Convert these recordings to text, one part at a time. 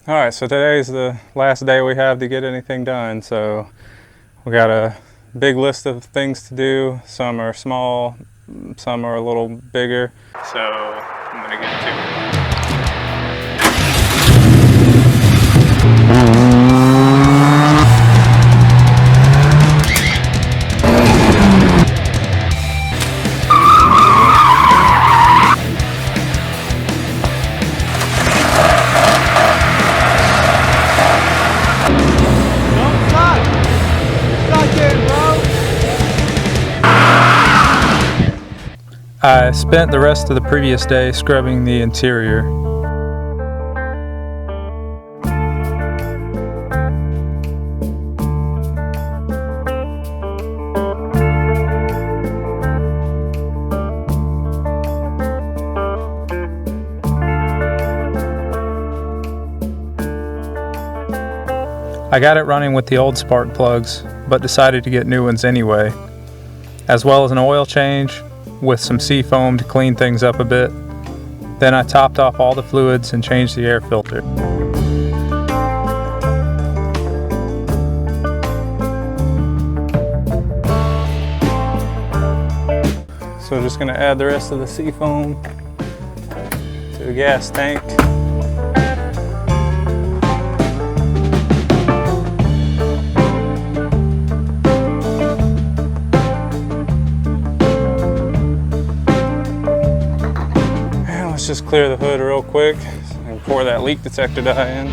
All right, so today's the last day we have to get anything done. So we got a big list of things to do. Some are small, some are a little bigger. So I'm gonna get to it. I spent the rest of the previous day scrubbing the interior. I got it running with the old spark plugs, but decided to get new ones anyway, as well as an oil change with some sea foam to clean things up a bit. Then I topped off all the fluids and changed the air filter. So just gonna add the rest of the sea foam to the gas tank. Just clear the hood real quick and pour that leak detector dye in.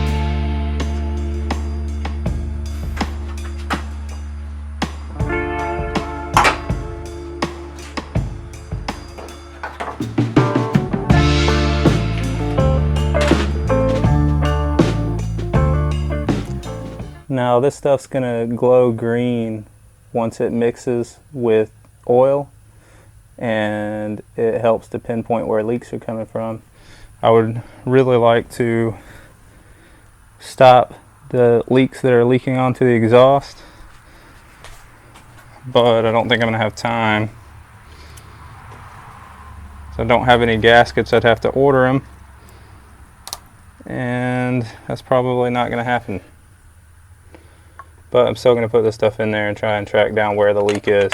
Now this stuff's gonna glow green once it mixes with oil, and it helps to pinpoint where leaks are coming from. I would really like to stop the leaks that are leaking onto the exhaust, but I don't think I'm gonna have time. So I don't have any gaskets. I'd have to order them, and that's probably not gonna happen. But I'm still gonna put this stuff in there and try and track down where the leak is.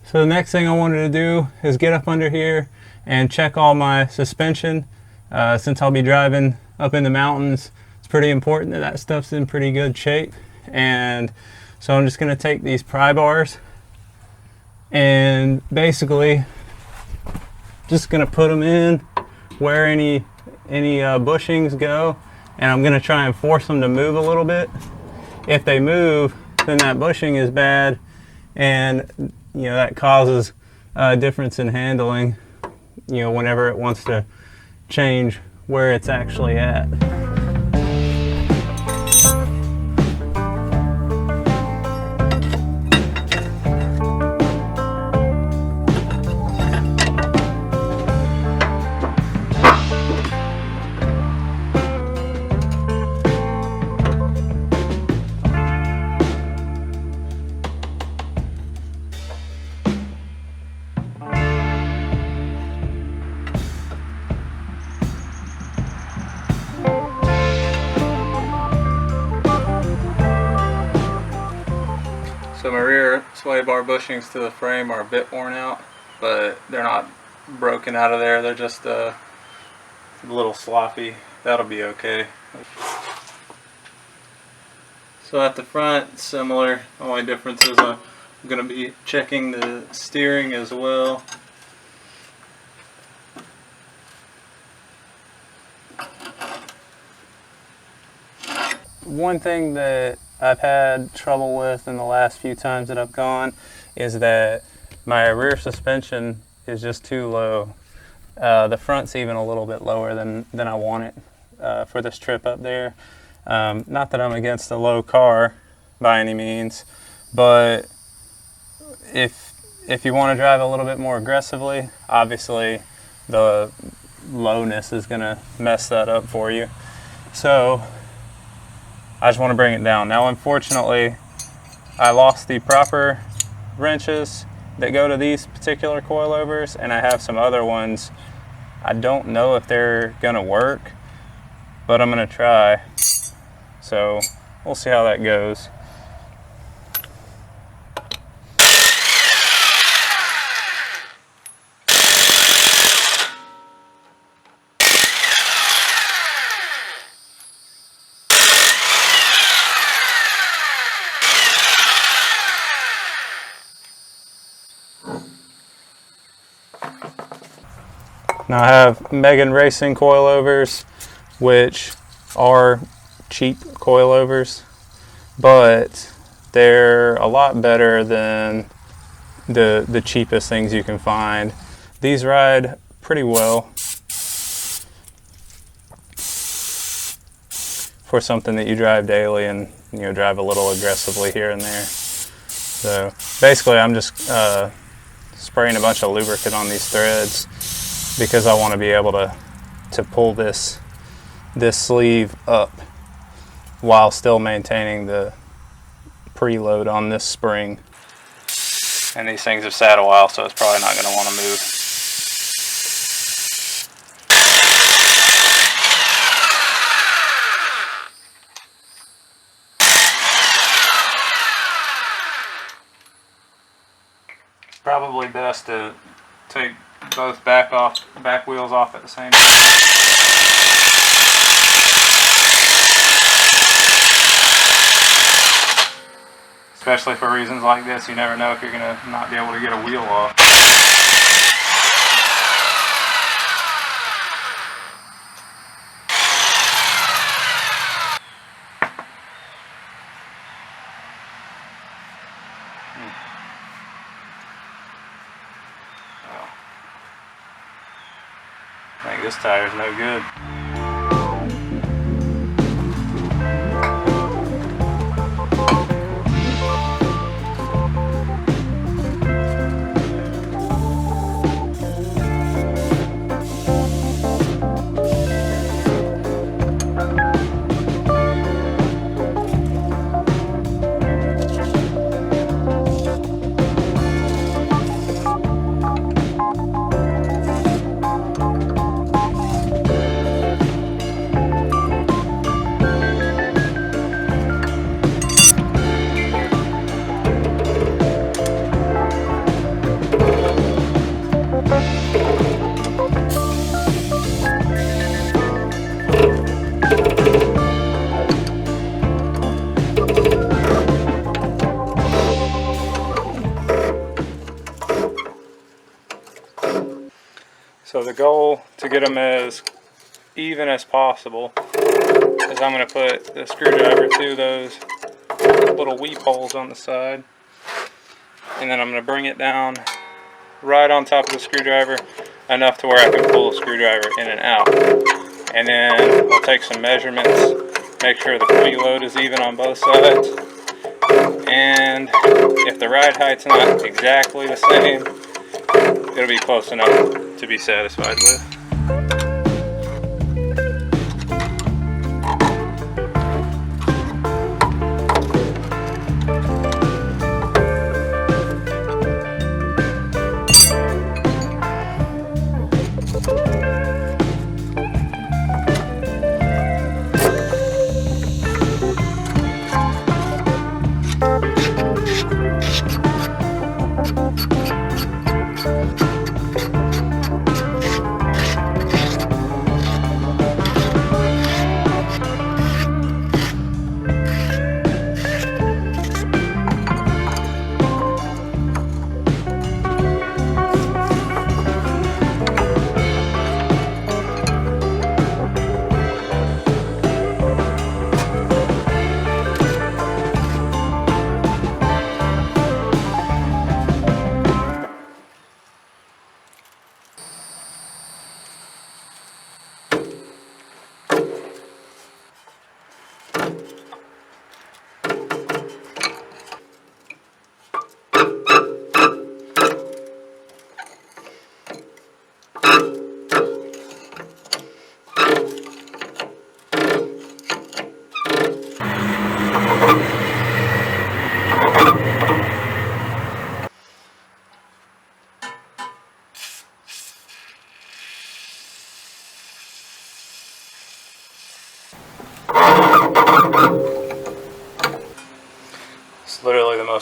So the next thing I wanted to do is get up under here and check all my suspension. Since I'll be driving up in the mountains, it's pretty important that that stuff's in pretty good shape. And so I'm just going to take these pry bars and basically just going to put them in where any bushings go, and I'm going to try and force them to move a little bit. If they move, then that bushing is bad, and that causes a difference in handling, whenever it wants to change where it's actually at. So my rear sway bar bushings to the frame are a bit worn out, but they're not broken out of there. They're just a little sloppy. That'll be okay. So at the front, similar. The only difference is I'm going to be checking the steering as well. One thing that I've had trouble with in the last few times that I've gone is that my rear suspension is just too low. The front's even a little bit lower than I want it for this trip up there. Not that I'm against a low car by any means, but if you want to drive a little bit more aggressively, obviously the lowness is going to mess that up for you. So I just want to bring it down. Now, unfortunately, I lost the proper wrenches that go to these particular coilovers, and I have some other ones. I don't know if they're gonna work, but I'm gonna try. So we'll see how that goes. Now I have Megan Racing coilovers, which are cheap coilovers, but they're a lot better than the cheapest things you can find. These ride pretty well for something that you drive daily and drive a little aggressively here and there. So basically I'm just spraying a bunch of lubricant on these threads because I want to be able to pull this sleeve up while still maintaining the preload on this spring. And these things have sat a while, so it's probably not going to want to move. Probably best to take both back wheels off at the same time. Especially for reasons like this, you never know if you're going to not be able to get a wheel off. I think this tire's no good. So the goal to get them as even as possible is I'm going to put the screwdriver through those little weep holes on the side, and then I'm going to bring it down right on top of the screwdriver enough to where I can pull the screwdriver in and out. And then I'll take some measurements, make sure the preload is even on both sides, and if the ride height's not exactly the same, it'll be close enough to be satisfied with.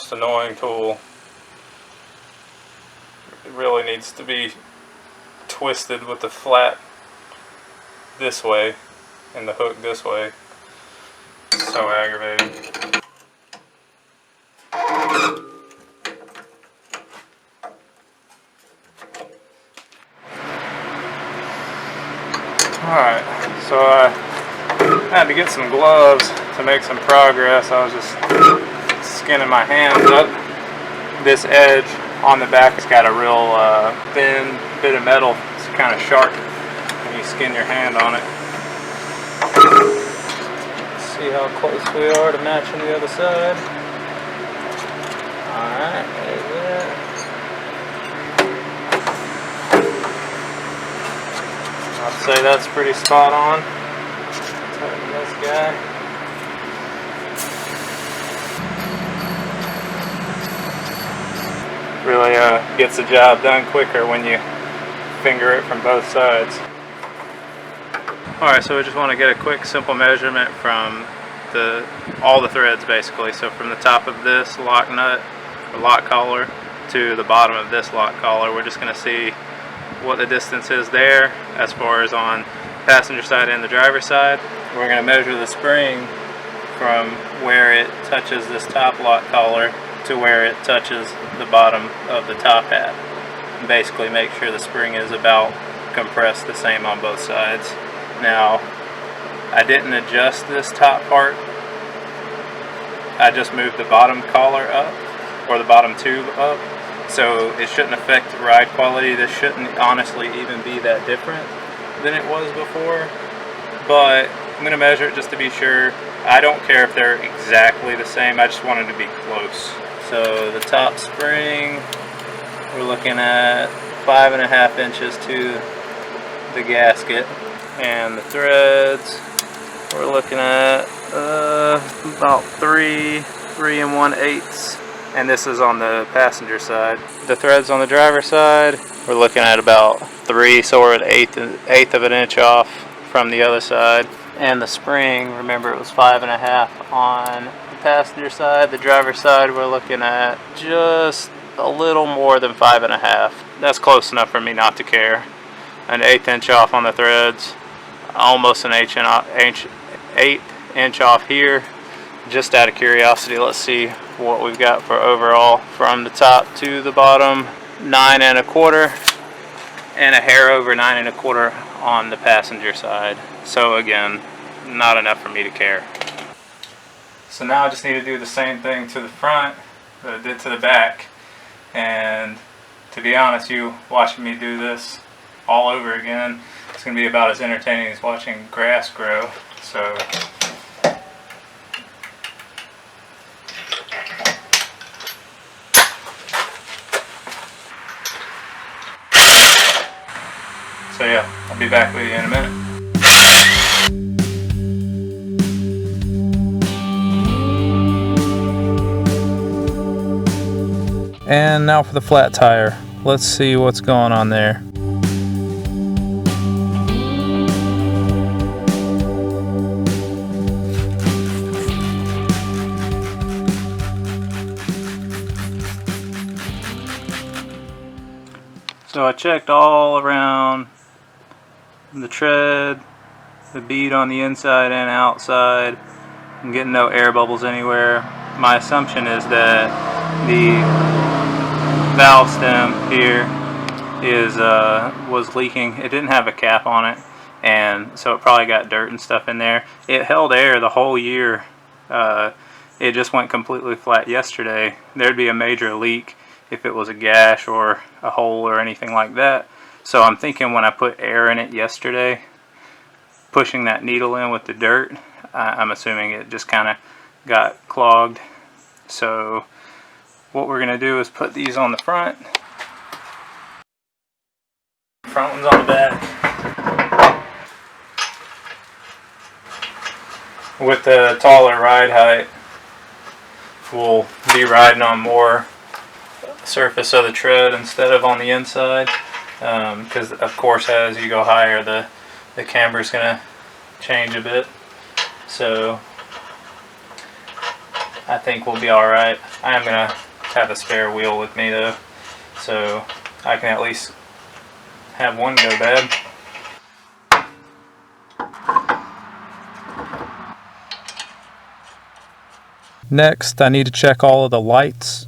most annoying tool. It really needs to be twisted with the flat this way and the hook this way. It's so aggravating. Alright, so I had to get some gloves to make some progress. I was just skinning my hands up. This edge on the back has got a real thin bit of metal. It's kind of sharp when you skin your hand on it. Let's see how close we are to matching the other side. Alright, there's that. I'd say that's pretty spot on. Tighten this guy. Really gets the job done quicker when you finger it from both sides. Alright, so we just want to get a quick simple measurement from all the threads basically. So from the top of this lock nut or lock collar to the bottom of this lock collar, we're just going to see what the distance is there as far as on passenger side and the driver's side. We're going to measure the spring from where it touches this top lock collar to where it touches the bottom of the top hat. And basically make sure the spring is about compressed the same on both sides. Now, I didn't adjust this top part. I just moved the bottom collar up, or the bottom tube up. So it shouldn't affect the ride quality. This shouldn't honestly even be that different than it was before. But I'm going to measure it just to be sure. I don't care if they're exactly the same. I just want them to be close. So the top spring, we're looking at 5.5 inches to the gasket. And the threads, we're looking at about 3 1/8. And this is on the passenger side. The threads on the driver's side, we're looking at about 3, so we're at eighth of an inch off from the other side. And the spring, remember it was 5.5 on the passenger side. The driver's side, we're looking at just a little more than 5.5. That's close enough for me not to care. An 1/8 inch off on the threads, almost an eighth inch off here. Just out of curiosity, let's see what we've got for overall from the top to the bottom. 9 1/4 and a hair over 9 1/4 on the passenger side. So again, not enough for me to care. So now I just need to do the same thing to the front that I did to the back. And to be honest, you watching me do this all over again, it's going to be about as entertaining as watching grass grow. So yeah, I'll be back with you in a minute. And now for the flat tire. Let's see what's going on there. So I checked all around the tread, the bead on the inside and outside. I'm getting no air bubbles anywhere. My assumption is that the valve stem here was leaking. It didn't have a cap on it, and so it probably got dirt and stuff in there. It held air the whole year. It just went completely flat yesterday. There'd be a major leak if it was a gash or a hole or anything like that. So I'm thinking when I put air in it yesterday, pushing that needle in with the dirt, I'm assuming it just kind of got clogged. So what we're going to do is put these on the front. Front one's on the back. With the taller ride height, we'll be riding on more surface of the tread instead of on the inside, because of course as you go higher the camber is going to change a bit. So I think we'll be alright. I am going to have a spare wheel with me though, so I can at least have one go bad. Next, I need to check all of the lights.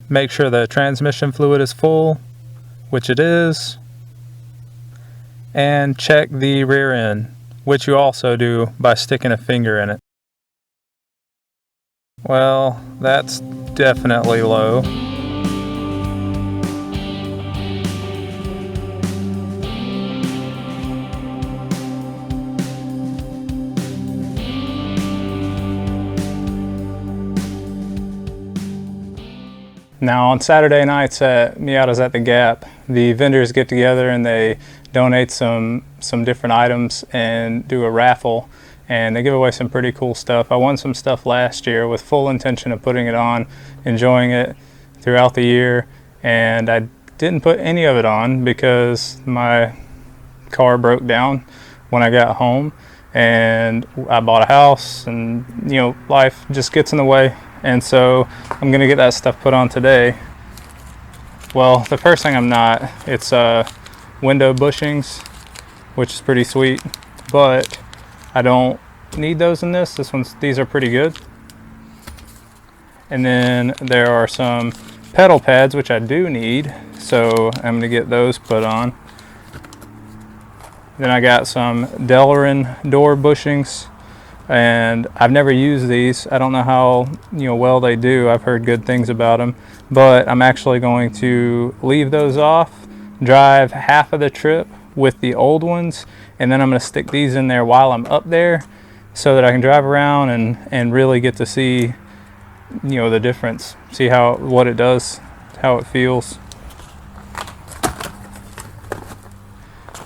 Make sure the transmission fluid is full, which it is. And check the rear end, which you also do by sticking a finger in it. Well, that's definitely low. Now on Saturday nights at Miatas at the Gap, the vendors get together and they donate some different items and do a raffle, and they give away some pretty cool stuff. I won some stuff last year with full intention of putting it on, enjoying it throughout the year, and I didn't put any of it on because my car broke down when I got home, and I bought a house, and you know, life just gets in the way. And so I'm gonna get that stuff put on today. Well, the first thing I'm not, it's window bushings, which is pretty sweet, but I don't need those in this. These are pretty good. And then there are some pedal pads, which I do need, so I'm gonna get those put on. Then I got some Delrin door bushings, and I've never used these. I don't know how well they do. I've heard good things about them, but I'm actually going to leave those off, drive half of the trip with the old ones, and then I'm going to stick these in there while I'm up there so that I can drive around and really get to see the difference, see what it does, how it feels.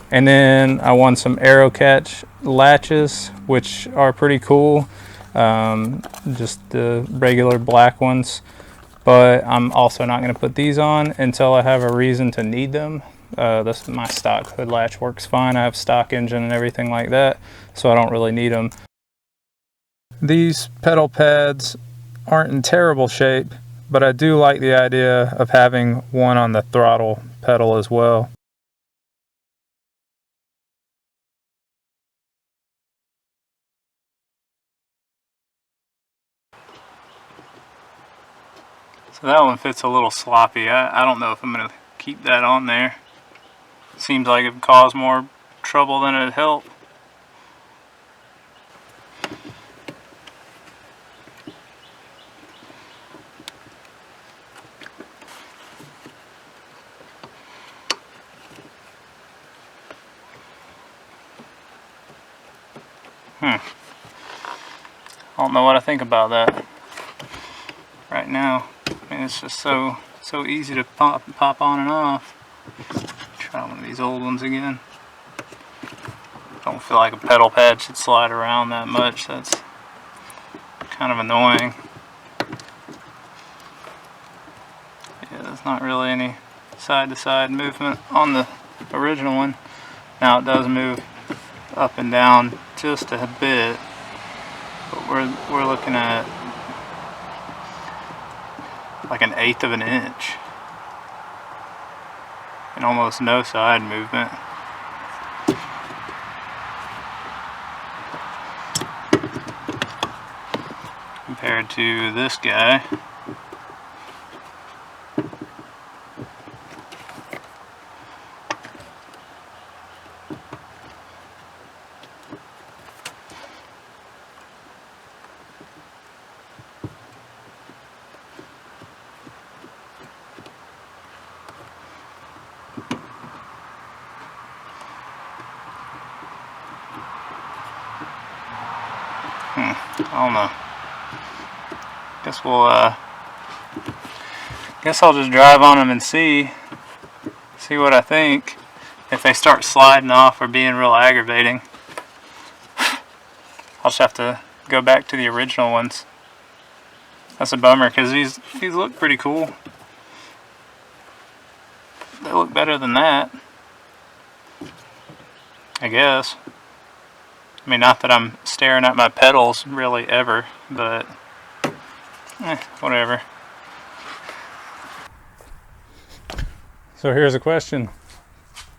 And then I won some Arrow Catch latches, which are pretty cool, just the regular black ones, but I'm also not going to put these on until I have a reason to need them. My stock hood latch works fine. I have stock engine and everything like that, so I don't really need them. These pedal pads aren't in terrible shape, but I do like the idea of having one on the throttle pedal as well. So that one fits a little sloppy. I don't know if I'm going to keep that on there. Seems like it would cause more trouble than it'd help. I don't know what I think about that right now. I mean, it's just so easy to pop on and off. Try one of these old ones again. Don't feel like a pedal pad should slide around that much. That's kind of annoying. Yeah, there's not really any side-to-side movement on the original one. Now it does move up and down just a bit, but we're looking at like 1/8 of an inch and almost no side movement. Compared to this guy. I don't know. Guess I'll just drive on them and see what I think. If they start sliding off or being real aggravating, I'll just have to go back to the original ones. That's a bummer because these look pretty cool. They look better than that, I guess. I mean, not that I'm staring at my pedals really ever, but whatever. So here's a question.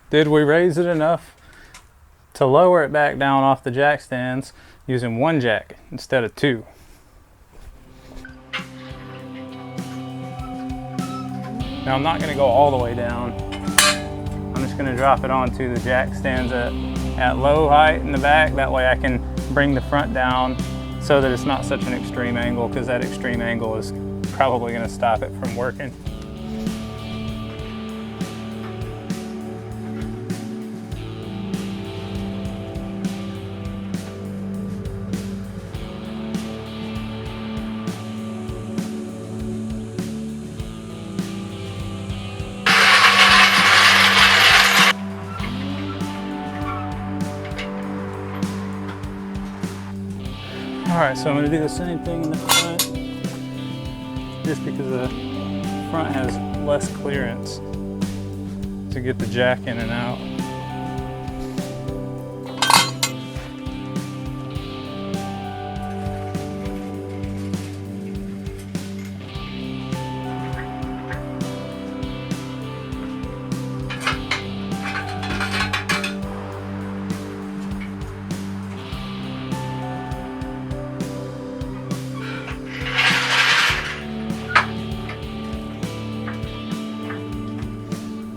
Did we raise it enough to lower it back down off the jack stands using one jack instead of two? Now I'm not going to go all the way down. I'm just going to drop it onto the jack stands at low height in the back. That way I can bring the front down so that it's not such an extreme angle, because that extreme angle is probably going to stop it from working. Alright, so I'm going to do the same thing in the front, just because the front has less clearance to get the jack in and out.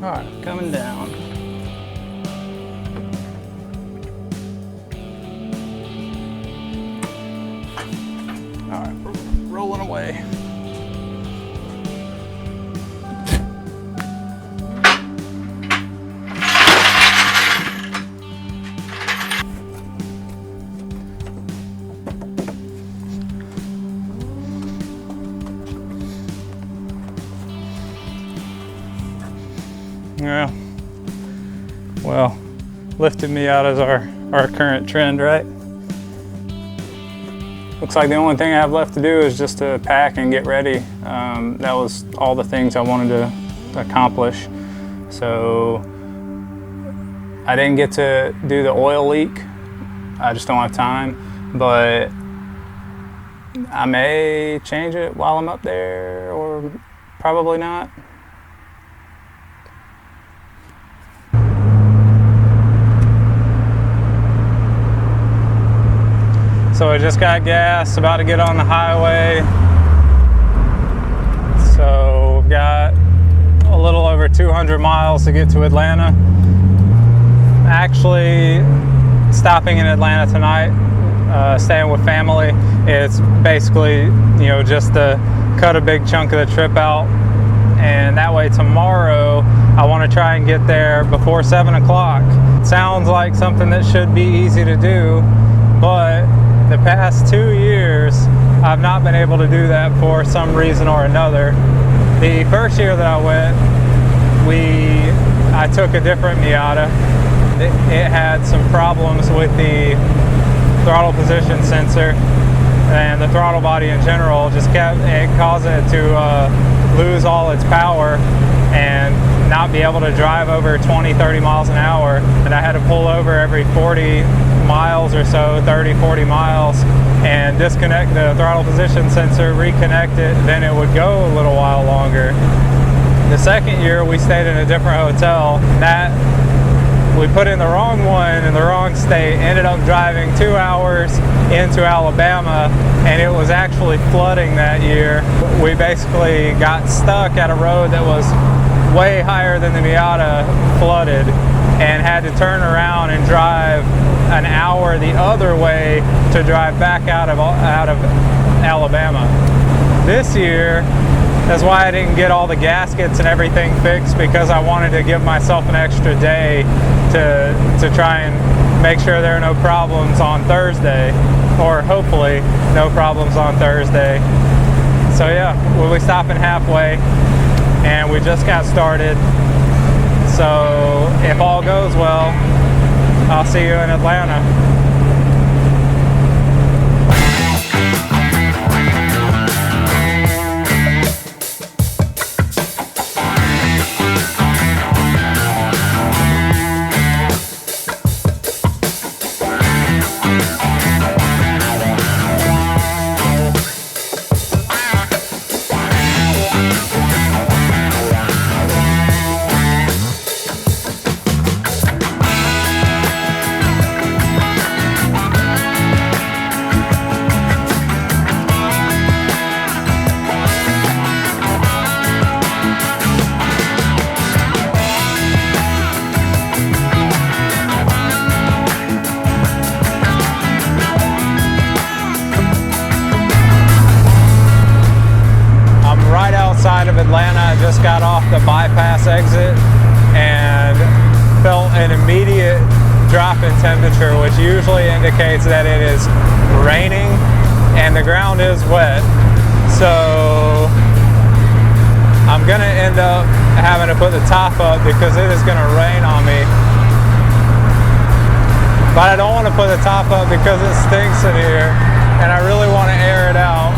Alright, coming down. Alright, rolling away. Yeah, well, lifted Miatas our current trend, right? Looks like the only thing I have left to do is just to pack and get ready. That was all the things I wanted to accomplish. So I didn't get to do the oil leak. I just don't have time, but I may change it while I'm up there, or probably not. So I just got gas, about to get on the highway. So we've got a little over 200 miles to get to Atlanta. Actually stopping in Atlanta tonight, staying with family. It's basically, you know, just to cut a big chunk of the trip out. And that way tomorrow I want to try and get there before 7 o'clock. Sounds like something that should be easy to do, but the past 2 years I've not been able to do that for some reason or another. The first year that I went, I took a different Miata. It had some problems with the throttle position sensor, and the throttle body in general just caused it to lose all its power and not be able to drive over 20-30 miles an hour. And I had to pull over every 40 miles or so, 30-40 miles, and disconnect the throttle position sensor, reconnect it, then it would go a little while longer. The second year we stayed in a different hotel. That we put in the wrong one in the wrong state, ended up driving 2 hours into Alabama, and it was actually flooding that year. We basically got stuck at a road that was way higher than the Miata flooded, and had to turn around and drive an hour the other way to drive back out of Alabama. This year, that's why I didn't get all the gaskets and everything fixed, because I wanted to give myself an extra day to try and make sure there are no problems on Thursday, or hopefully no problems on Thursday. So yeah, we'll be stopping halfway, and we just got started. So if all goes well, I'll see you in Atlanta. just got off the bypass exit and felt an immediate drop in temperature, which usually indicates that it is raining and the ground is wet. So I'm gonna end up having to put the top up because it is gonna rain on me. But I don't want to put the top up because it stinks in here and I really want to air it out.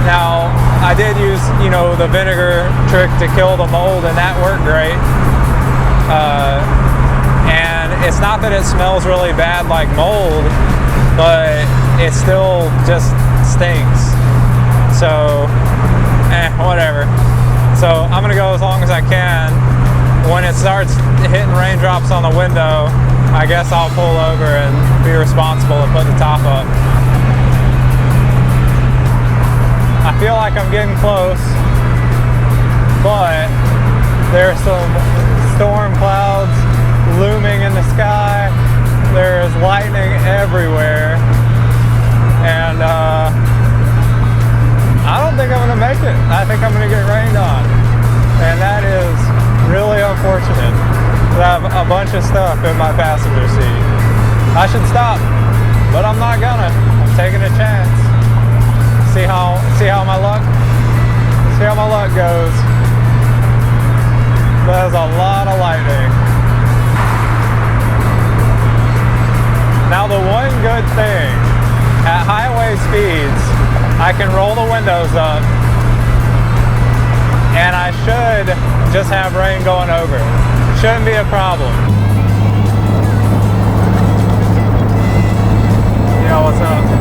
Now, I did use, you know, the vinegar trick to kill the mold, and that worked great. And it's not that it smells really bad like mold, but it still just stinks. So, whatever. So I'm gonna go as long as I can. When it starts hitting raindrops on the window, I guess I'll pull over and be responsible and put the top up. I feel like I'm getting close, but there's some storm clouds looming in the sky. There is lightning everywhere, and I don't think I'm gonna make it. I think I'm gonna get rained on, and that is really unfortunate. I have a bunch of stuff in my passenger seat. I should stop, but I'm not gonna. I'm taking a chance. See how my luck goes. There's a lot of lightning. Now the one good thing, at highway speeds, I can roll the windows up and I should just have rain going over. Shouldn't be a problem. Yo, what's up?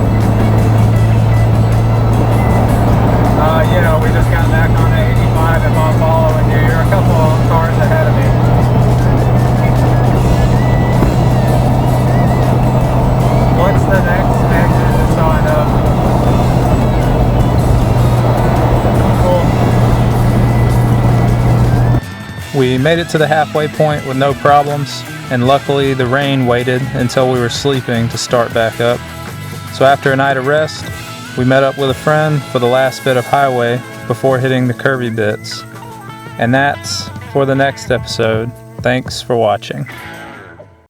You know, we just got back on 85 if I'm following you. You're a couple of cars ahead of me. What's the next exit that's on up? Cool. We made it to the halfway point with no problems, and luckily the rain waited until we were sleeping to start back up. So after a night of rest, we met up with a friend for the last bit of highway before hitting the curvy bits. And that's for the next episode. Thanks for watching.